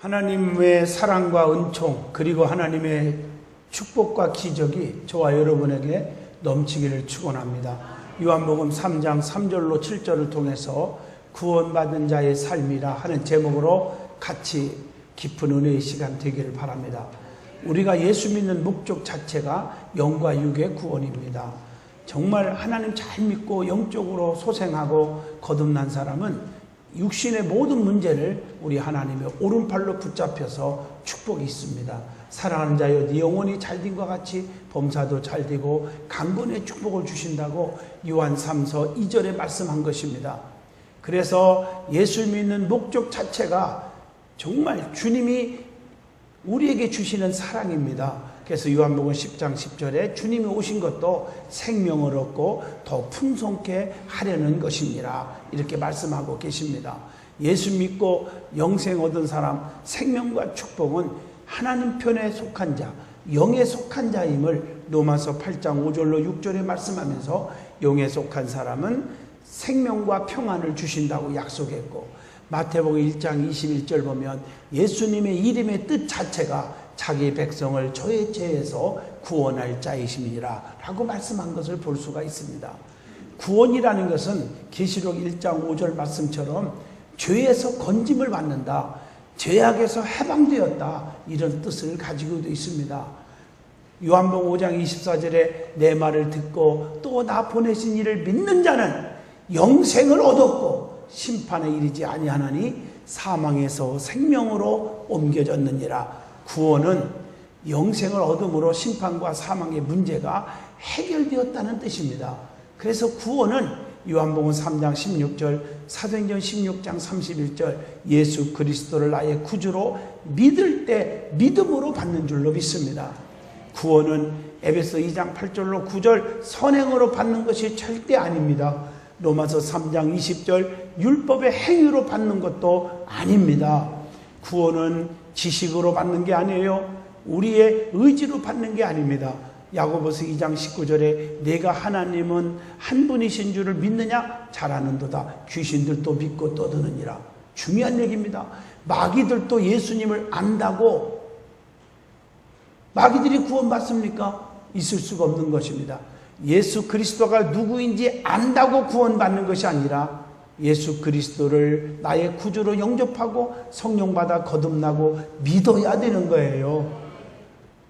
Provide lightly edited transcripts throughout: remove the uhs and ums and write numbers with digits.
하나님의 사랑과 은총 그리고 하나님의 축복과 기적이 저와 여러분에게 넘치기를 축원합니다. 요한복음 3장 3절로 7절을 통해서 구원받은 자의 삶이라 하는 제목으로 같이 깊은 은혜의 시간 되기를 바랍니다. 우리가 예수 믿는 목적 자체가 영과 육의 구원입니다. 정말 하나님 잘 믿고 영적으로 소생하고 거듭난 사람은 육신의 모든 문제를 우리 하나님의 오른팔로 붙잡혀서 축복이 있습니다. 사랑하는 자여 네 영혼이 잘된과 같이 범사도 잘되고 강건의 축복을 주신다고 요한 3서 2절에 말씀한 것입니다. 그래서 예수 믿는 목적 자체가 정말 주님이 우리에게 주시는 사랑입니다. 그래서 요한복음 10장 10절에 주님이 오신 것도 생명을 얻고 더 풍성케 하려는 것이니라 이렇게 말씀하고 계십니다. 예수 믿고 영생 얻은 사람, 생명과 축복은 하나님 편에 속한 자, 영에 속한 자임을 로마서 8장 5절로 6절에 말씀하면서 영에 속한 사람은 생명과 평안을 주신다고 약속했고, 마태복음 1장 21절 보면 예수님의 이름의 뜻 자체가 자기 백성을 저의 죄에서 구원할 자이심이라 라고 말씀한 것을 볼 수가 있습니다. 구원이라는 것은 계시록 1장 5절 말씀처럼 죄에서 건짐을 받는다, 죄악에서 해방되었다, 이런 뜻을 가지고 있습니다. 요한복음 5장 24절에 내 말을 듣고 또 나 보내신 이를 믿는 자는 영생을 얻었고 심판에 이르지 아니하나니 사망에서 생명으로 옮겨졌느니라. 구원은 영생을 얻음으로 심판과 사망의 문제가 해결되었다는 뜻입니다. 그래서 구원은 요한복음 3장 16절, 사도행전 16장 31절 예수 그리스도를 나의 구주로 믿을 때 믿음으로 받는 줄로 믿습니다. 구원은 에베소 2장 8절로 9절 선행으로 받는 것이 절대 아닙니다. 로마서 3장 20절 율법의 행위로 받는 것도 아닙니다. 구원은 지식으로 받는 게 아니에요. 우리의 의지로 받는 게 아닙니다. 야고보서 2장 19절에 내가 하나님은 한 분이신 줄을 믿느냐? 잘 아는도다. 귀신들도 믿고 떠드느니라. 중요한 얘기입니다. 마귀들도 예수님을 안다고 마귀들이 구원받습니까? 있을 수가 없는 것입니다. 예수 그리스도가 누구인지 안다고 구원받는 것이 아니라 예수 그리스도를 나의 구주로 영접하고 성령받아 거듭나고 믿어야 되는 거예요.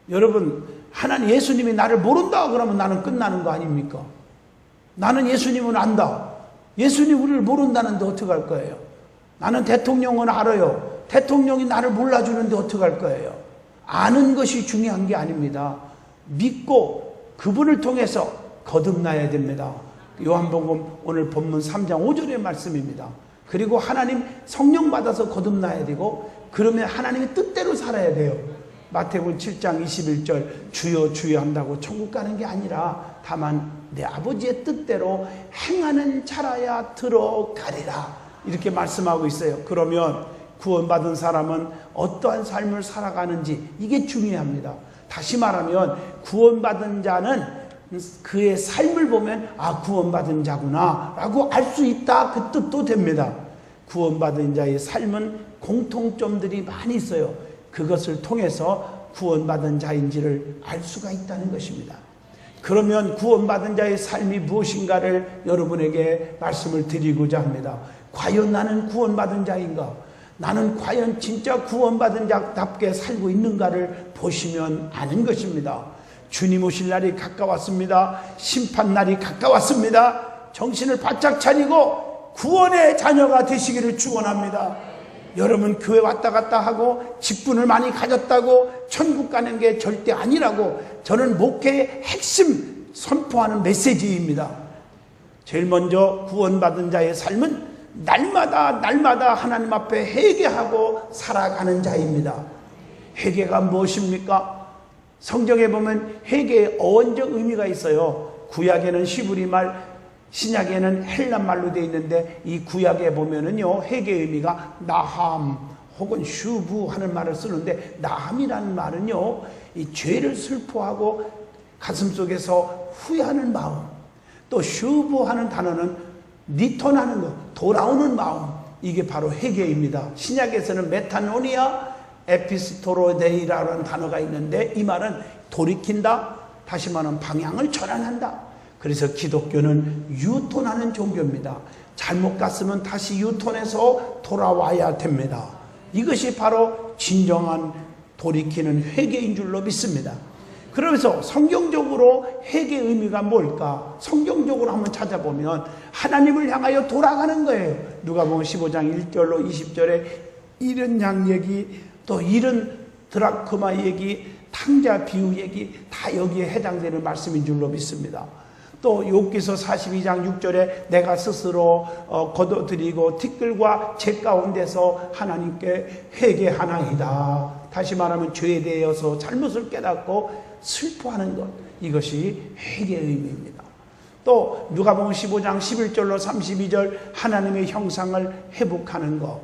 여러분, 하나님 예수님이 나를 모른다 그러면 나는 끝나는 거 아닙니까? 나는 예수님은 안다. 예수님 우리를 모른다는데 어떡할 거예요? 나는 대통령은 알아요. 대통령이 나를 몰라주는데 어떡할 거예요? 아는 것이 중요한 게 아닙니다. 믿고 그분을 통해서 거듭나야 됩니다. 요한복음 오늘 본문 3장 5절의 말씀입니다. 그리고 하나님 성령 받아서 거듭나야 되고, 그러면 하나님의 뜻대로 살아야 돼요. 마태복음 7장 21절 주여 주여 한다고 천국 가는 게 아니라 다만 내 아버지의 뜻대로 행하는 자라야 들어가리라 이렇게 말씀하고 있어요. 그러면 구원받은 사람은 어떠한 삶을 살아가는지 이게 중요합니다. 다시 말하면 구원받은 자는 그의 삶을 보면 아 구원받은 자구나 라고 알 수 있다, 그 뜻도 됩니다. 구원받은 자의 삶은 공통점들이 많이 있어요. 그것을 통해서 구원받은 자인지를 알 수가 있다는 것입니다. 그러면 구원받은 자의 삶이 무엇인가를 여러분에게 말씀을 드리고자 합니다. 과연 나는 구원받은 자인가? 나는 과연 진짜 구원받은 자답게 살고 있는가를 보시면 아는 것입니다. 주님 오실 날이 가까웠습니다. 심판날이 가까웠습니다. 정신을 바짝 차리고 구원의 자녀가 되시기를 축원합니다. 여러분 교회 왔다 갔다 하고 직분을 많이 가졌다고 천국 가는 게 절대 아니라고 저는 목회의 핵심 선포하는 메시지입니다. 제일 먼저 구원받은 자의 삶은 날마다 하나님 앞에 회개하고 살아가는 자입니다. 회개가 무엇입니까? 성경에 보면 회개의 어원적 의미가 있어요. 구약에는 히브리 말, 신약에는 헬란 말로 되어 있는데 이 구약에 보면은요 회개의 의미가 나함 혹은 슈브 하는 말을 쓰는데, 나함이라는 말은요 이 죄를 슬퍼하고 가슴속에서 후회하는 마음, 또 슈브 하는 단어는 리턴하는 것, 돌아오는 마음, 이게 바로 회개입니다. 신약에서는 메타노니아, 에피스토로데이라는 단어가 있는데 이 말은 돌이킨다, 다시 말하면 방향을 전환한다. 그래서 기독교는 유턴하는 종교입니다. 잘못 갔으면 다시 유턴해서 돌아와야 됩니다. 이것이 바로 진정한 돌이키는 회개인 줄로 믿습니다. 그러면서 성경적으로 회개의 의미가 뭘까? 성경적으로 한번 찾아보면 하나님을 향하여 돌아가는 거예요. 누가복음 15장 1절로 20절에 잃은 양 얘기, 또 잃은 드라크마 얘기, 탕자 비유 얘기 다 여기에 해당되는 말씀인 줄로 믿습니다. 또 욥기서 42장 6절에 내가 스스로 거둬들이고 티끌과 재 가운데서 하나님께 회개하나이다. 다시 말하면 죄에 대해서 잘못을 깨닫고 슬퍼하는 것, 이것이 회개의 의미입니다. 또 누가복음 15장 11절로 32절 하나님의 형상을 회복하는 것,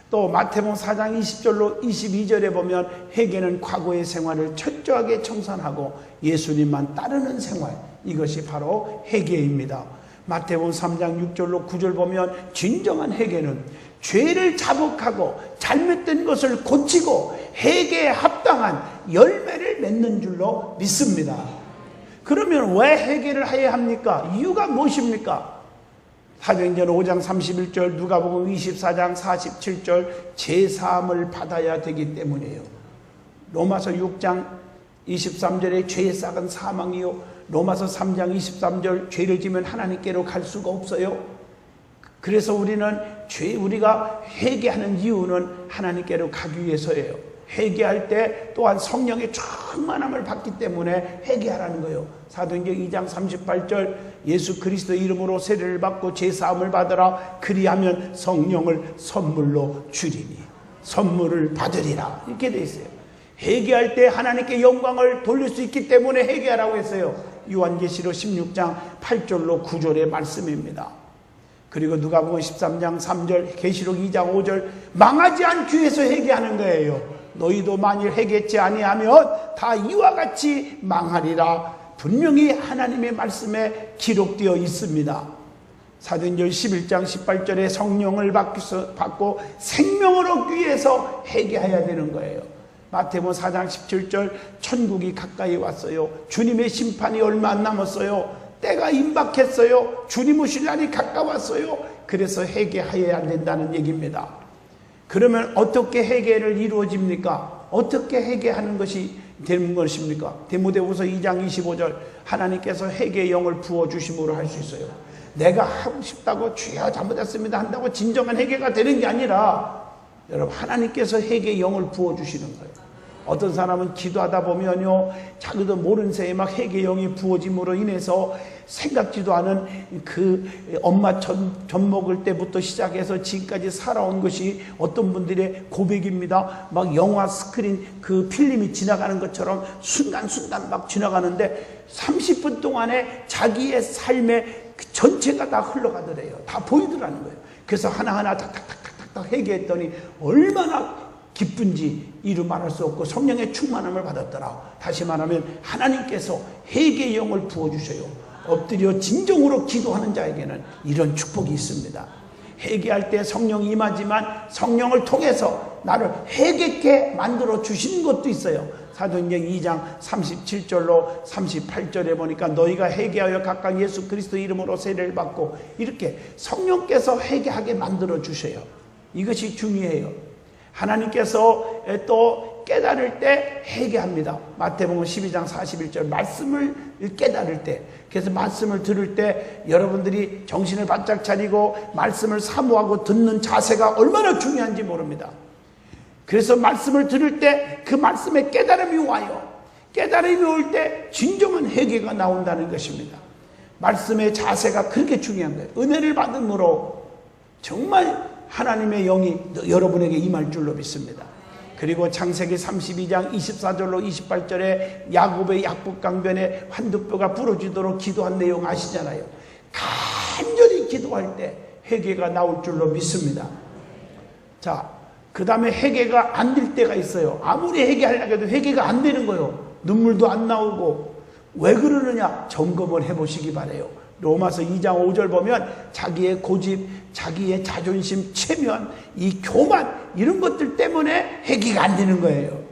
또 마태복음 4장 20절로 22절에 보면 회개는 과거의 생활을 철저하게 청산하고 예수님만 따르는 생활, 이것이 바로 회개입니다. 마태복음 3장 6절로 9절 보면 진정한 회개는 죄를 자복하고 잘못된 것을 고치고 회개에 합당한 열매를 맺는 줄로 믿습니다. 그러면 왜 회개를 해야 합니까? 이유가 무엇입니까? 사도행전 5장 31절, 누가복음 24장 47절 제사함을 받아야 되기 때문이에요. 로마서 6장 23절에 죄의 싹은 사망이요, 로마서 3장 23절 죄를 지면 하나님께로 갈 수가 없어요. 그래서 우리가 회개하는 이유는 하나님께로 가기 위해서예요. 회개할 때 또한 성령의 충만함을 받기 때문에 회개하라는 거예요. 사도행전 2장 38절 예수 그리스도의 이름으로 세례를 받고 제사함을 받으라. 그리하면 성령을 선물로 주리니 선물을 받으리라. 이렇게 돼 있어요. 회개할 때 하나님께 영광을 돌릴 수 있기 때문에 회개하라고 했어요. 요한계시록 16장 8절로 9절의 말씀입니다. 그리고 누가복음 13장 3절, 계시록 2장 5절 망하지 않기 위해서 회개하는 거예요. 너희도 만일 회개치 아니하면 다 이와 같이 망하리라. 분명히 하나님의 말씀에 기록되어 있습니다. 사도행전 11장 18절에 성령을 받고 생명을 얻기 위해서 회개해야 되는 거예요. 마태복음 4장 17절 천국이 가까이 왔어요. 주님의 심판이 얼마 안 남았어요. 때가 임박했어요. 주님 오실 날이 가까웠어요. 그래서 회개해야 된다는 얘기입니다. 그러면 어떻게 회개를 이루어집니까? 어떻게 회개하는 것이 되는 것입니까? 디모데후서 2장 25절 하나님께서 회개의 영을 부어주심으로 할 수 있어요. 내가 하고 싶다고 주여 잘못했습니다 한다고 진정한 회개가 되는 게 아니라 여러분 하나님께서 회개의 영을 부어주시는 거예요. 어떤 사람은 기도하다 보면요 자기도 모르는 새에 막 회개의 영이 부어짐으로 인해서 생각지도 않은 그 엄마 젖 먹을 때부터 시작해서 지금까지 살아온 것이 어떤 분들의 고백입니다. 막 영화 스크린 그 필름이 지나가는 것처럼 순간순간 막 지나가는데 30분 동안에 자기의 삶의 그 전체가 다 흘러가더래요. 다 보이더라는 거예요. 그래서 하나하나 탁탁탁탁탁 회개했더니 얼마나 기쁜지 이루 말할 수 없고 성령의 충만함을 받았더라. 다시 말하면 하나님께서 회개의 영을 부어주셔요. 엎드려 진정으로 기도하는 자에게는 이런 축복이 있습니다. 회개할 때 성령이 임하지만 성령을 통해서 나를 회개케 만들어 주시는 것도 있어요. 사도행전 2장 37절로 38절에 보니까 너희가 회개하여 각각 예수 그리스도 이름으로 세례를 받고 이렇게 성령께서 회개하게 만들어 주셔요. 이것이 중요해요. 하나님께서 또 깨달을 때 회개합니다. 마태복음 12장 41절 말씀을 깨달을 때, 그래서 말씀을 들을 때 여러분들이 정신을 바짝 차리고 말씀을 사모하고 듣는 자세가 얼마나 중요한지 모릅니다. 그래서 말씀을 들을 때 그 말씀에 깨달음이 와요. 깨달음이 올 때 진정한 회개가 나온다는 것입니다. 말씀의 자세가 그렇게 중요한 거예요. 은혜를 받음으로 정말 하나님의 영이 여러분에게 임할 줄로 믿습니다. 그리고 창세기 32장 24절로 28절에 야곱의 약복강변에 환두뼈가 부러지도록 기도한 내용 아시잖아요. 간절히 기도할 때 회개가 나올 줄로 믿습니다. 자, 그 다음에 회개가 안 될 때가 있어요. 아무리 회개하려고 해도 회개가 안 되는 거예요. 눈물도 안 나오고. 왜 그러느냐? 점검을 해보시기 바래요. 로마서 2장 5절 보면 자기의 고집, 자기의 자존심, 체면, 이 교만 이런 것들 때문에 회개가 안 되는 거예요.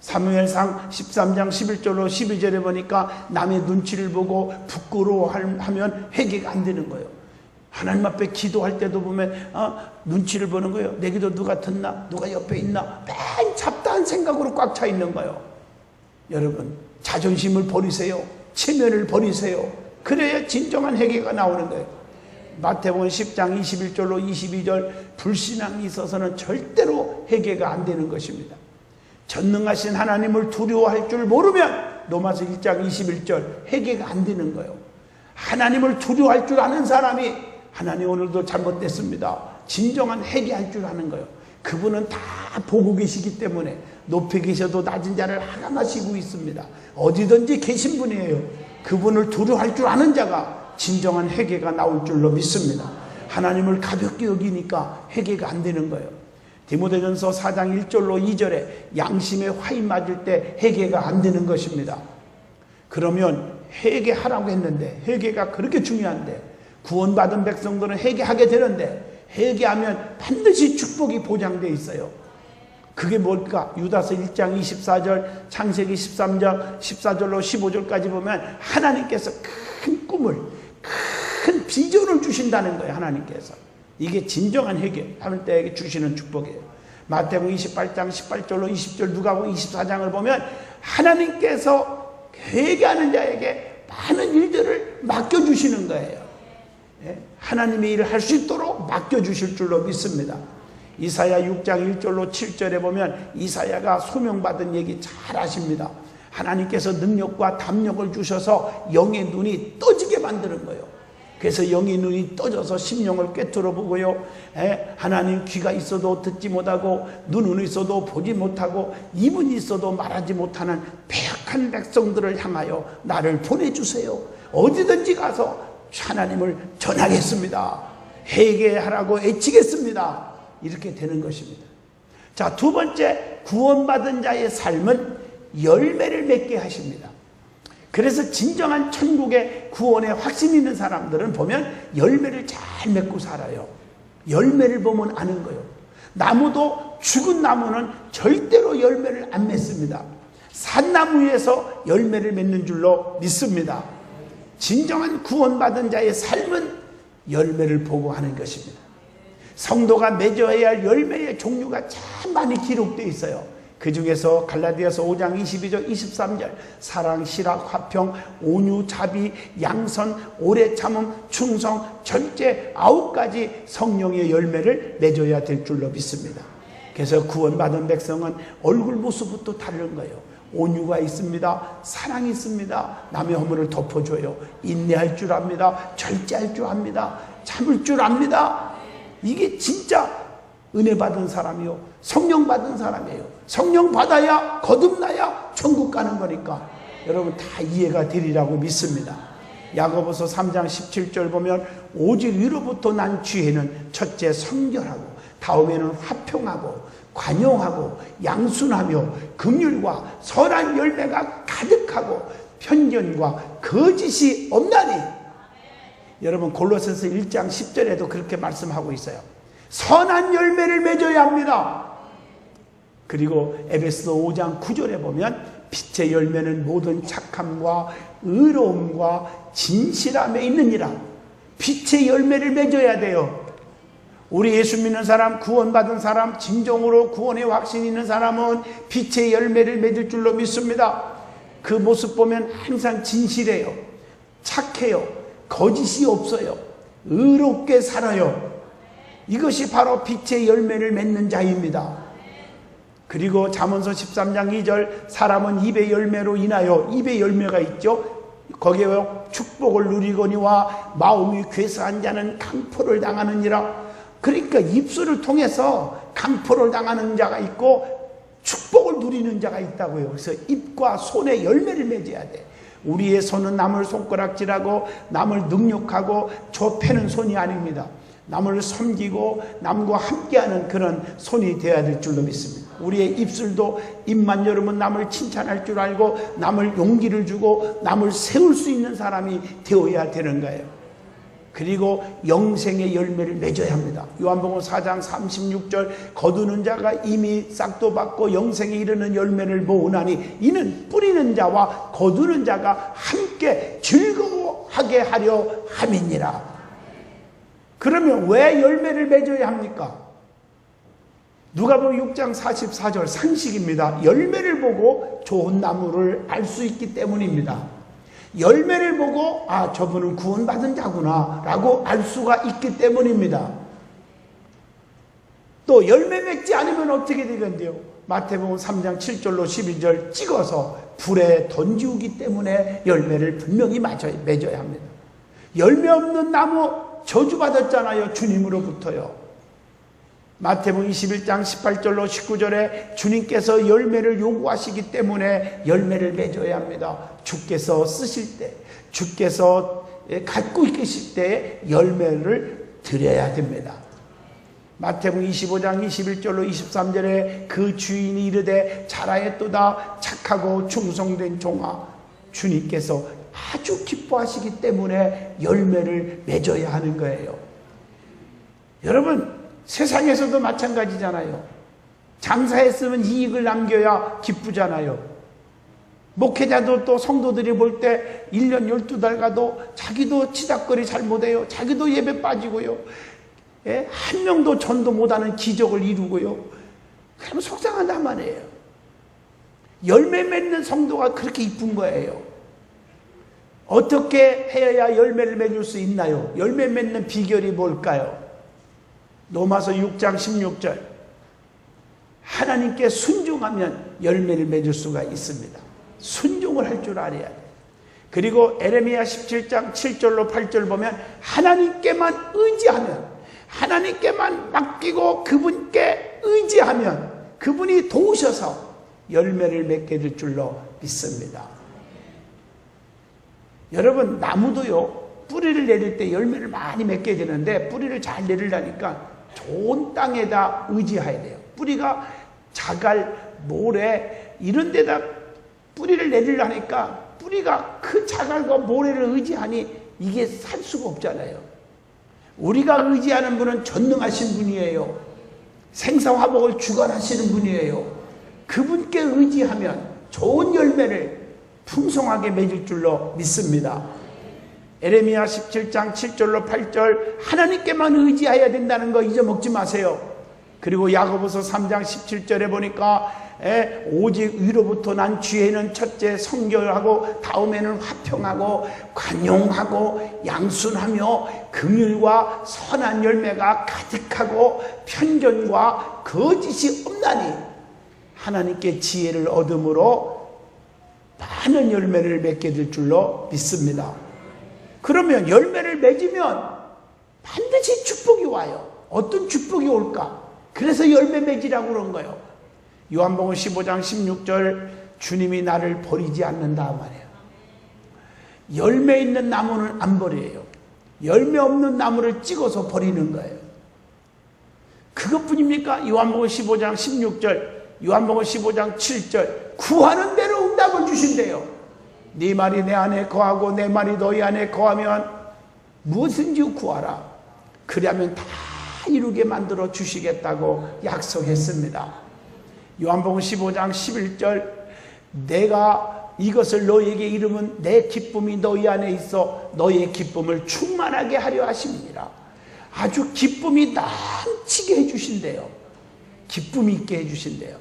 사무엘상 13장 11절로 12절에 보니까 남의 눈치를 보고 부끄러워하면 회개가 안 되는 거예요. 하나님 앞에 기도할 때도 보면 눈치를 보는 거예요. 내 기도 누가 듣나? 누가 옆에 있나? 맨 잡다한 생각으로 꽉 차 있는 거예요. 여러분, 자존심을 버리세요. 체면을 버리세요. 그래야 진정한 회개가 나오는 거예요. 마태복음 10장 21절로 22절 불신앙이 있어서는 절대로 회개가 안 되는 것입니다. 전능하신 하나님을 두려워할 줄 모르면 로마서 1장 21절 회개가 안 되는 거예요. 하나님을 두려워할 줄 아는 사람이 하나님 오늘도 잘못됐습니다. 진정한 회개할 줄 아는 거예요. 그분은 다 보고 계시기 때문에 높이 계셔도 낮은 자를 하감하시고 있습니다. 어디든지 계신 분이에요. 그분을 두려워할 줄 아는 자가 진정한 회개가 나올 줄로 믿습니다. 하나님을 가볍게 여기니까 회개가 안 되는 거예요. 디모데전서 4장 1절로 2절에 양심에 화이 맞을 때 회개가 안 되는 것입니다. 그러면 회개하라고 했는데 회개가 그렇게 중요한데 구원받은 백성들은 회개하게 되는데 회개하면 반드시 축복이 보장되어 있어요. 그게 뭘까? 유다서 1장 24절, 창세기 13장 14절로 15절까지 보면 하나님께서 큰 꿈을, 큰 비전을 주신다는 거예요. 하나님께서. 이게 진정한 회개할 때 주시는 축복이에요. 마태복음 28장 18절로 20절, 누가복음 24장을 보면 하나님께서 회개하는 자에게 많은 일들을 맡겨주시는 거예요. 하나님의 일을 할 수 있도록 맡겨주실 줄로 믿습니다. 이사야 6장 1절로 7절에 보면 이사야가 소명받은 얘기 잘 아십니다. 하나님께서 능력과 담력을 주셔서 영의 눈이 떠지게 만드는 거예요. 그래서 영의 눈이 떠져서 심령을 꿰뚫어 보고요. 하나님 귀가 있어도 듣지 못하고 눈은 있어도 보지 못하고 입은 있어도 말하지 못하는 배역한 백성들을 향하여 나를 보내주세요. 어디든지 가서 하나님을 전하겠습니다. 회개하라고 애치겠습니다. 이렇게 되는 것입니다. 자, 두 번째, 구원받은 자의 삶은 열매를 맺게 하십니다. 그래서 진정한 천국의 구원에 확신 있는 사람들은 보면 열매를 잘 맺고 살아요. 열매를 보면 아는 거예요. 나무도 죽은 나무는 절대로 열매를 안 맺습니다. 산나무 위에서 열매를 맺는 줄로 믿습니다. 진정한 구원받은 자의 삶은 열매를 보고 하는 것입니다. 성도가 맺어야 할 열매의 종류가 참 많이 기록되어 있어요. 그 중에서 갈라디아서 5장 22절 23절 사랑, 실학, 화평, 온유, 자비, 양선, 오래 참음, 충성, 절제 9가지 성령의 열매를 맺어야 될 줄로 믿습니다. 그래서 구원받은 백성은 얼굴 모습부터 다른 거예요. 온유가 있습니다. 사랑이 있습니다. 남의 허물을 덮어줘요. 인내할 줄 압니다. 절제할 줄 압니다. 참을 줄 압니다. 이게 진짜 은혜 받은 사람이요, 성령 받은 사람이에요. 성령 받아야 거듭나야 천국 가는 거니까 여러분 다 이해가 되리라고 믿습니다. 야고보서 3장 17절 보면 오직 위로부터 난 지혜는 첫째 성결하고 다음에는 화평하고 관용하고 양순하며 긍휼과 선한 열매가 가득하고 편견과 거짓이 없나니. 여러분 골로새서 1장 10절에도 그렇게 말씀하고 있어요. 선한 열매를 맺어야 합니다. 그리고 에베소서 5장 9절에 보면 빛의 열매는 모든 착함과 의로움과 진실함에 있느니라. 빛의 열매를 맺어야 돼요. 우리 예수 믿는 사람, 구원받은 사람, 진정으로 구원의 확신이 있는 사람은 빛의 열매를 맺을 줄로 믿습니다. 그 모습 보면 항상 진실해요. 착해요. 거짓이 없어요. 의롭게 살아요. 이것이 바로 빛의 열매를 맺는 자입니다. 그리고 잠언서 13장 2절 사람은 입의 열매로 인하여, 입의 열매가 있죠. 거기에 축복을 누리거니와 마음이 괴사한 자는 강포를 당하느니라. 그러니까 입술을 통해서 강포를 당하는 자가 있고 축복을 누리는 자가 있다고요. 그래서 입과 손에 열매를 맺어야 돼. 우리의 손은 남을 손가락질하고 남을 능욕하고 좁히는 손이 아닙니다. 남을 섬기고 남과 함께하는 그런 손이 되어야 될 줄로 믿습니다. 우리의 입술도 입만 열으면 남을 칭찬할 줄 알고 남을 용기를 주고 남을 세울 수 있는 사람이 되어야 되는 거예요. 그리고 영생의 열매를 맺어야 합니다. 요한복음 4장 36절 거두는 자가 이미 싹도 받고 영생에 이르는 열매를 모으나니 이는 뿌리는 자와 거두는 자가 함께 즐거워하게 하려 함이니라. 그러면 왜 열매를 맺어야 합니까? 누가복음 6장 44절 상식입니다. 열매를 보고 좋은 나무를 알 수 있기 때문입니다. 열매를 보고 아, 저분은 구원받은 자구나 라고 알 수가 있기 때문입니다. 또 열매 맺지 않으면 어떻게 되겠는데요? 마태복음 3장 7절로 12절 찍어서 불에 던지우기 때문에 열매를 분명히 맺어야 합니다. 열매 없는 나무 저주받았잖아요, 주님으로부터요. 마태복음 21장 18절로 19절에 주님께서 열매를 요구하시기 때문에 열매를 맺어야 합니다. 주께서 쓰실 때, 주께서 갖고 계실 때 열매를 드려야 됩니다. 마태복음 25장 21절로 23절에 그 주인이 이르되 잘하였도다 착하고 충성된 종아, 주님께서 아주 기뻐하시기 때문에 열매를 맺어야 하는 거예요. 여러분, 세상에서도 마찬가지잖아요. 장사했으면 이익을 남겨야 기쁘잖아요. 목회자도 또 성도들이 볼 때 1년 12달 가도 자기도 치닥거리 잘 못해요. 자기도 예배 빠지고요. 예? 한 명도 전도 못하는 기적을 이루고요. 그러면 속상하단 말이에요. 열매 맺는 성도가 그렇게 이쁜 거예요. 어떻게 해야 열매를 맺을 수 있나요? 열매 맺는 비결이 뭘까요? 로마서 6장 16절 하나님께 순종하면 열매를 맺을 수가 있습니다. 순종을 할 줄 알아야 돼요. 그리고 에레미야 17장 7절로 8절 보면 하나님께만 의지하면, 하나님께만 맡기고 그분께 의지하면 그분이 도우셔서 열매를 맺게 될 줄로 믿습니다. 여러분, 나무도요, 뿌리를 내릴 때 열매를 많이 맺게 되는데 뿌리를 잘 내리려니까 좋은 땅에다 의지해야 돼요. 뿌리가 자갈, 모래 이런 데다 뿌리를 내리려니까 뿌리가 그 자갈과 모래를 의지하니 이게 살 수가 없잖아요. 우리가 의지하는 분은 전능하신 분이에요. 생사화복을 주관하시는 분이에요. 그분께 의지하면 좋은 열매를 풍성하게 맺을 줄로 믿습니다. 에레미야 17장 7절로 8절 하나님께만 의지해야 된다는 거 잊어먹지 마세요. 그리고 야고보서 3장 17절에 보니까 오직 위로부터 난 지혜는 첫째 성결하고 다음에는 화평하고 관용하고 양순하며 긍휼과 선한 열매가 가득하고 편견과 거짓이 없나니 하나님께 지혜를 얻음으로 많은 열매를 맺게 될 줄로 믿습니다. 그러면 열매를 맺으면 반드시 축복이 와요. 어떤 축복이 올까? 그래서 열매 맺으라고 그런 거예요. 요한복음 15장 16절 주님이 나를 버리지 않는다 말이에요. 열매 있는 나무는 안 버려요. 열매 없는 나무를 찍어서 버리는 거예요. 그것뿐입니까? 요한복음 15장 16절, 요한복음 15장 7절 구하는 대로 응답을 주신대요. 네 말이 내 안에 거하고 내 말이 너희 안에 거하면 무엇인지 구하라. 그리하면 다 이루게 만들어 주시겠다고 약속했습니다. 요한복음 15장 11절 내가 이것을 너희에게 이르면 내 기쁨이 너희 안에 있어 너희의 기쁨을 충만하게 하려 하십니다. 아주 기쁨이 넘치게 해주신대요. 기쁨이 있게 해주신대요.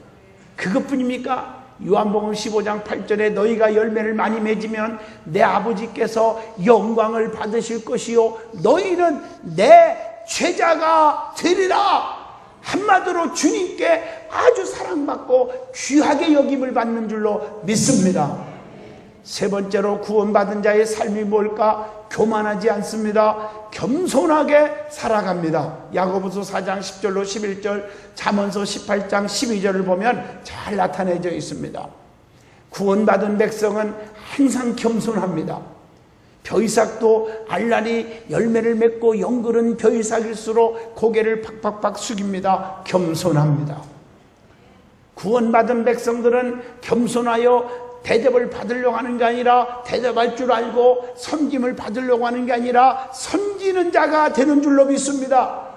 그것뿐입니까? 요한복음 15장 8절에 너희가 열매를 많이 맺으면 내 아버지께서 영광을 받으실 것이요 너희는 내 제자가 되리라. 한마디로 주님께 아주 사랑받고 귀하게 여김을 받는 줄로 믿습니다. 세 번째로 구원받은 자의 삶이 뭘까? 교만하지 않습니다. 겸손하게 살아갑니다. 야고보서 4장 10절로 11절, 잠언서 18장 12절을 보면 잘 나타내져 있습니다. 구원받은 백성은 항상 겸손합니다. 벼이삭도 알라리 열매를 맺고 영글은 벼이삭일수록 고개를 팍팍팍 숙입니다. 겸손합니다. 구원받은 백성들은 겸손하여 대접을 받으려고 하는 게 아니라 대접할 줄 알고 섬김을 받으려고 하는 게 아니라 섬기는 자가 되는 줄로 믿습니다.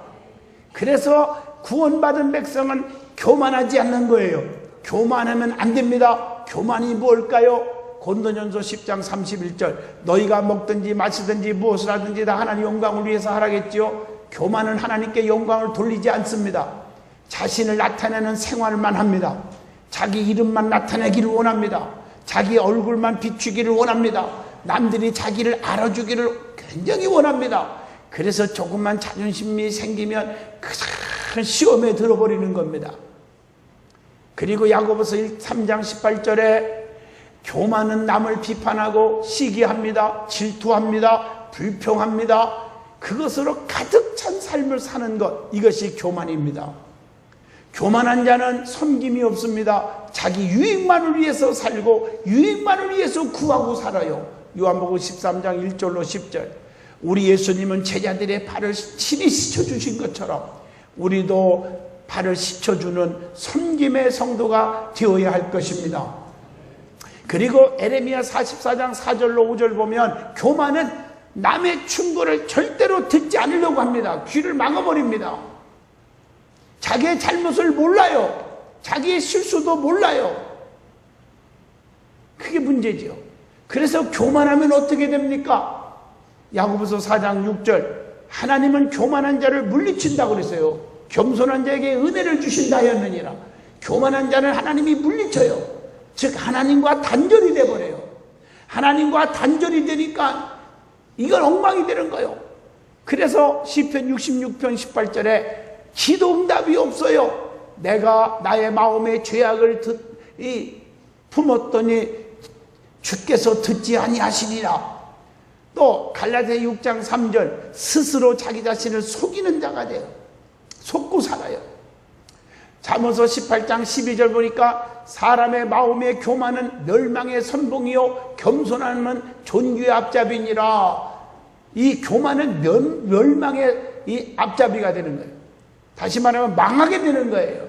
그래서 구원받은 백성은 교만하지 않는 거예요. 교만하면 안 됩니다. 교만이 뭘까요? 고린도전서 10장 31절 너희가 먹든지 마시든지 무엇을 하든지 다 하나님 영광을 위해서 하라겠지요. 교만은 하나님께 영광을 돌리지 않습니다. 자신을 나타내는 생활만 합니다. 자기 이름만 나타내기를 원합니다. 자기 얼굴만 비추기를 원합니다. 남들이 자기를 알아주기를 굉장히 원합니다. 그래서 조금만 자존심이 생기면 큰 시험에 들어버리는 겁니다. 그리고 야고보서 3장 18절에 교만은 남을 비판하고 시기합니다. 질투합니다. 불평합니다. 그것으로 가득 찬 삶을 사는 것, 이것이 교만입니다. 교만한 자는 섬김이 없습니다. 자기 유익만을 위해서 살고 유익만을 위해서 구하고 살아요. 요한복음 13장 1절로 10절 우리 예수님은 제자들의 발을 친히 씻어주신 것처럼 우리도 발을 씻어주는 섬김의 성도가 되어야 할 것입니다. 그리고 에레미야 44장 4절로 5절 보면 교만은 남의 충고를 절대로 듣지 않으려고 합니다. 귀를 막아버립니다. 자기의 잘못을 몰라요. 자기의 실수도 몰라요. 그게 문제죠. 그래서 교만하면 어떻게 됩니까? 야고보서 4장 6절 하나님은 교만한 자를 물리친다고 그랬어요. 겸손한 자에게 은혜를 주신다 하였느니라. 교만한 자는 하나님이 물리쳐요. 즉 하나님과 단절이 돼버려요. 하나님과 단절이 되니까 이건 엉망이 되는 거예요. 그래서 시편 66편 18절에 기도 응답이 없어요. 내가 나의 마음의 죄악을 품었더니 주께서 듣지 아니하시리라. 또 갈라디아 6장 3절 스스로 자기 자신을 속이는 자가 돼요. 속고 살아요. 잠언서 18장 12절 보니까 사람의 마음의 교만은 멸망의 선봉이요 겸손함은 존귀의 앞잡이니라. 이 교만은 멸망의 이 앞잡이가 되는 거예요. 다시 말하면 망하게 되는 거예요.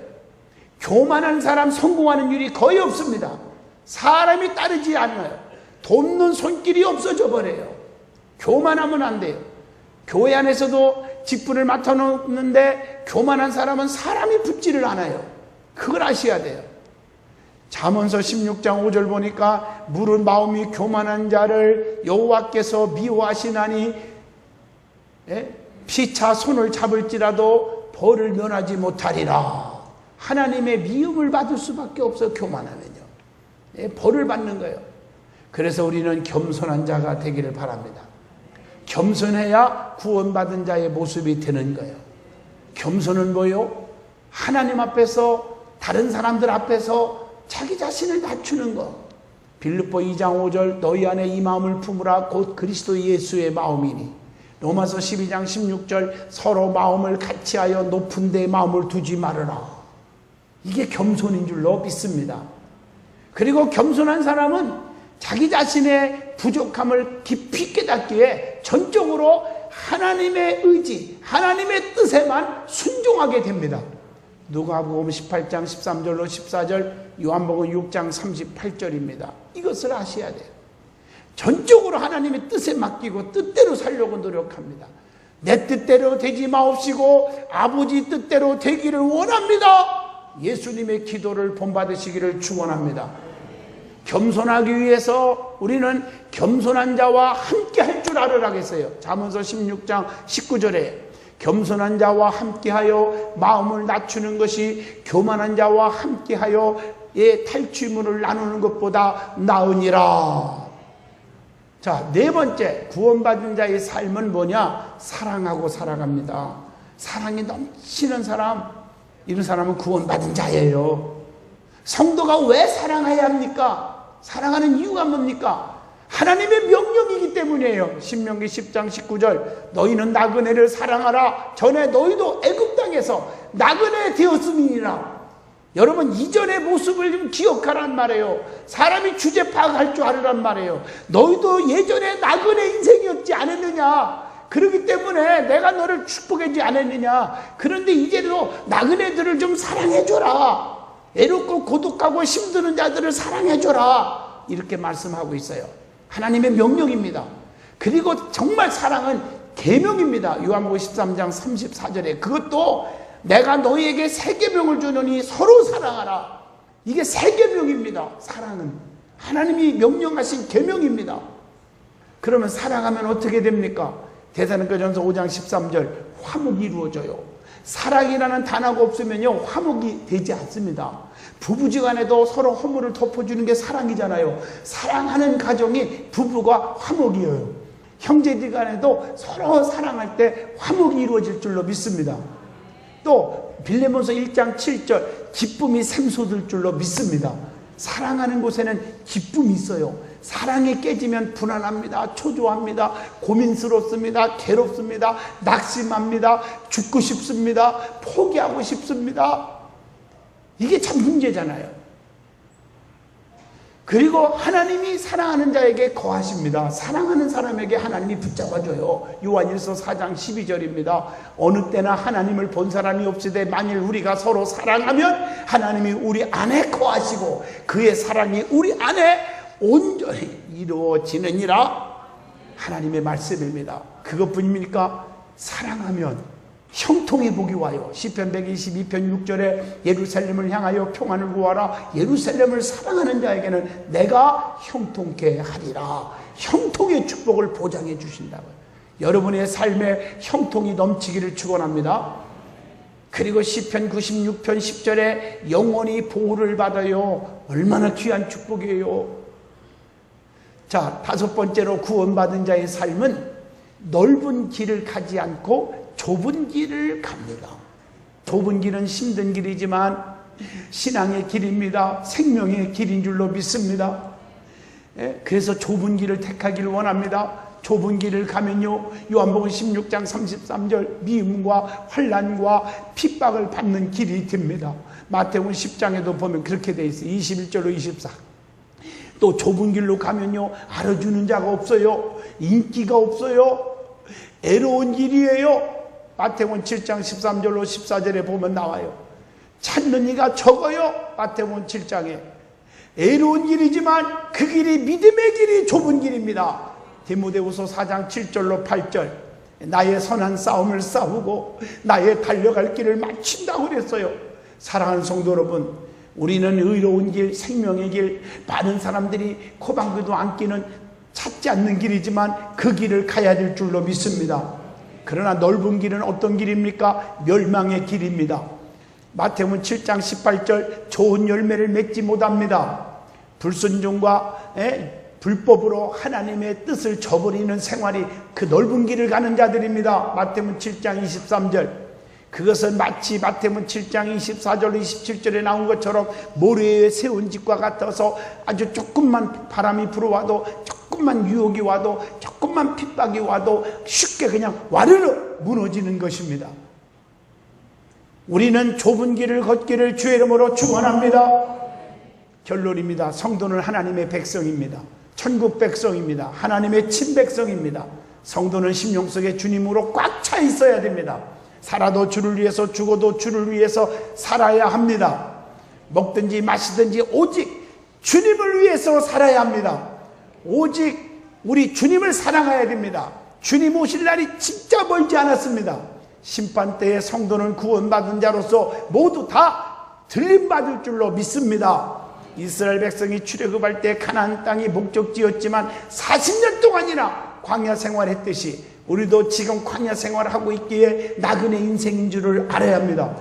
교만한 사람 성공하는 일이 거의 없습니다. 사람이 따르지 않아요. 돕는 손길이 없어져 버려요. 교만하면 안 돼요. 교회 안에서도 직분을 맡아놓는데 교만한 사람은 사람이 붙지를 않아요. 그걸 아셔야 돼요. 잠언서 16장 5절 보니까 물은 마음이 교만한 자를 여호와께서 미워하시나니 피차 손을 잡을지라도 벌을 면하지 못하리라. 하나님의 미움을 받을 수밖에 없어요. 교만하면요. 벌을 받는 거예요. 그래서 우리는 겸손한 자가 되기를 바랍니다. 겸손해야 구원받은 자의 모습이 되는 거예요. 겸손은 뭐요? 하나님 앞에서 다른 사람들 앞에서 자기 자신을 낮추는 것. 빌립보 2장 5절 너희 안에 이 마음을 품으라 곧 그리스도 예수의 마음이니. 로마서 12장 16절 서로 마음을 같이하여 높은 데 마음을 두지 말아라. 이게 겸손인 줄로 믿습니다. 그리고 겸손한 사람은 자기 자신의 부족함을 깊이 깨닫기에 전적으로 하나님의 의지, 하나님의 뜻에만 순종하게 됩니다. 누가복음 18장 13절로 14절, 요한복음 6장 38절입니다. 이것을 아셔야 돼요. 전적으로 하나님의 뜻에 맡기고 뜻대로 살려고 노력합니다. 내 뜻대로 되지 마옵시고 아버지 뜻대로 되기를 원합니다. 예수님의 기도를 본받으시기를 축원합니다. 겸손하기 위해서 우리는 겸손한 자와 함께 할 줄 알으라겠어요. 잠언서 16장 19절에 겸손한 자와 함께하여 마음을 낮추는 것이 교만한 자와 함께하여 탈취물을 나누는 것보다 나으니라. 자, 네 번째 구원받은 자의 삶은 뭐냐? 사랑하고 살아갑니다. 사랑이 넘치는 사람, 이런 사람은 구원받은 자예요. 성도가 왜 사랑해야 합니까? 사랑하는 이유가 뭡니까? 하나님의 명령이기 때문이에요. 신명기 10장 19절 너희는 나그네를 사랑하라. 전에 너희도 애굽 땅에서 나그네 되었음이니라. 여러분 이전의 모습을 좀 기억하란 말이에요. 사람이 주제 파악할 줄 알으란 말이에요. 너희도 예전에 나그네 인생이었지 않았느냐. 그렇기 때문에 내가 너를 축복하지 않았느냐. 그런데 이제도 나그네들을 좀 사랑해줘라. 애롭고 고독하고 힘드는 자들을 사랑해줘라. 이렇게 말씀하고 있어요. 하나님의 명령입니다. 그리고 정말 사랑은 계명입니다. 요한복음 13장 34절에 그것도 내가 너희에게 새 계명을 주노니 서로 사랑하라. 이게 새 계명입니다. 사랑은 하나님이 명령하신 계명입니다. 그러면 사랑하면 어떻게 됩니까? 데살로니가전서 5장 13절 화목이 이루어져요. 사랑이라는 단어가 없으면요 화목이 되지 않습니다. 부부지간에도 서로 허물을 덮어주는 게 사랑이잖아요. 사랑하는 가정이 부부가 화목이에요. 형제지간에도 서로 사랑할 때 화목이 이루어질 줄로 믿습니다. 또 빌레몬서 1장 7절 기쁨이 샘솟을 줄로 믿습니다. 사랑하는 곳에는 기쁨이 있어요. 사랑이 깨지면 불안합니다. 초조합니다. 고민스럽습니다. 괴롭습니다. 낙심합니다. 죽고 싶습니다. 포기하고 싶습니다. 이게 참 문제잖아요. 그리고 하나님이 사랑하는 자에게 거하십니다. 사랑하는 사람에게 하나님이 붙잡아줘요. 요한일서 4장 12절입니다. 어느 때나 하나님을 본 사람이 없으되 만일 우리가 서로 사랑하면 하나님이 우리 안에 거하시고 그의 사랑이 우리 안에 온전히 이루어지느니라. 하나님의 말씀입니다. 그것뿐입니까? 사랑하면 형통의 복이 와요. 시편 122편 6절에 예루살렘을 향하여 평안을 구하라. 예루살렘을 사랑하는 자에게는 내가 형통케 하리라. 형통의 축복을 보장해 주신다고요. 여러분의 삶에 형통이 넘치기를 축원합니다. 그리고 시편 96편 10절에 영원히 보호를 받아요. 얼마나 귀한 축복이에요. 자, 다섯 번째로 구원받은 자의 삶은 넓은 길을 가지 않고 좁은 길을 갑니다. 좁은 길은 힘든 길이지만 신앙의 길입니다. 생명의 길인 줄로 믿습니다. 그래서 좁은 길을 택하기를 원합니다. 좁은 길을 가면요 요한복음 16장 33절 미움과 환난과 핍박을 받는 길이 됩니다. 마태복음 10장에도 보면 그렇게 돼 있어요. 21절로 24. 또 좁은 길로 가면요 알아주는 자가 없어요. 인기가 없어요. 애로운 길이에요. 마태복음 7장 13절로 14절에 보면 나와요. 찾는 이가 적어요. 마태복음 7장에. 애로운 길이지만 그 길이 믿음의 길이 좁은 길입니다. 디모데후서 4장 7절로 8절 나의 선한 싸움을 싸우고 나의 달려갈 길을 마친다고 그랬어요. 사랑하는 성도 여러분, 우리는 의로운 길, 생명의 길, 많은 사람들이 코방귀도 안 끼는 찾지 않는 길이지만 그 길을 가야 될 줄로 믿습니다. 그러나 넓은 길은 어떤 길입니까? 멸망의 길입니다. 마태복음 7장 18절 좋은 열매를 맺지 못합니다. 불순종과 불법으로 하나님의 뜻을 저버리는 생활이 그 넓은 길을 가는 자들입니다. 마태복음 7장 23절 그것은 마치 마태복음 7장 24절 27절에 나온 것처럼 모래에 세운 집과 같아서 아주 조금만 바람이 불어와도 조금만 유혹이 와도 조금만 핍박이 와도 쉽게 그냥 와르르 무너지는 것입니다. 우리는 좁은 길을 걷기를 주의 이름으로 축원합니다. 결론입니다. 성도는 하나님의 백성입니다. 천국 백성입니다. 하나님의 친백성입니다. 성도는 심령 속에 주님으로 꽉 차 있어야 됩니다. 살아도 주를 위해서 죽어도 주를 위해서 살아야 합니다. 먹든지 마시든지 오직 주님을 위해서 살아야 합니다. 오직 우리 주님을 사랑해야 됩니다. 주님 오실 날이 진짜 멀지 않았습니다. 심판때에 성도는 구원받은 자로서 모두 다 들림받을 줄로 믿습니다. 이스라엘 백성이 출애굽할 때 가나안 땅이 목적지였지만 40년 동안이나 광야 생활했듯이 우리도 지금 광야 생활하고 있기에 나그네 인생인 줄을 알아야 합니다.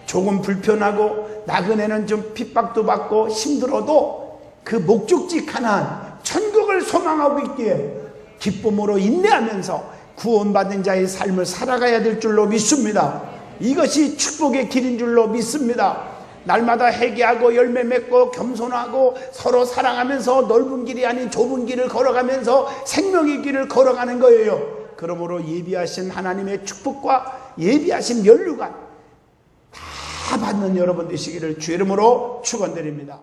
조금 불편하고 나그네는 좀 핍박도 받고 힘들어도 그 목적지 가나안 천국을 소망하고 있기에 기쁨으로 인내하면서 구원받은 자의 삶을 살아가야 될 줄로 믿습니다. 이것이 축복의 길인 줄로 믿습니다. 날마다 회개하고 열매 맺고 겸손하고 서로 사랑하면서 넓은 길이 아닌 좁은 길을 걸어가면서 생명의 길을 걸어가는 거예요. 그러므로 예비하신 하나님의 축복과 예비하신 면류관 다 받는 여러분 되시기를 주의 이름으로 축원드립니다.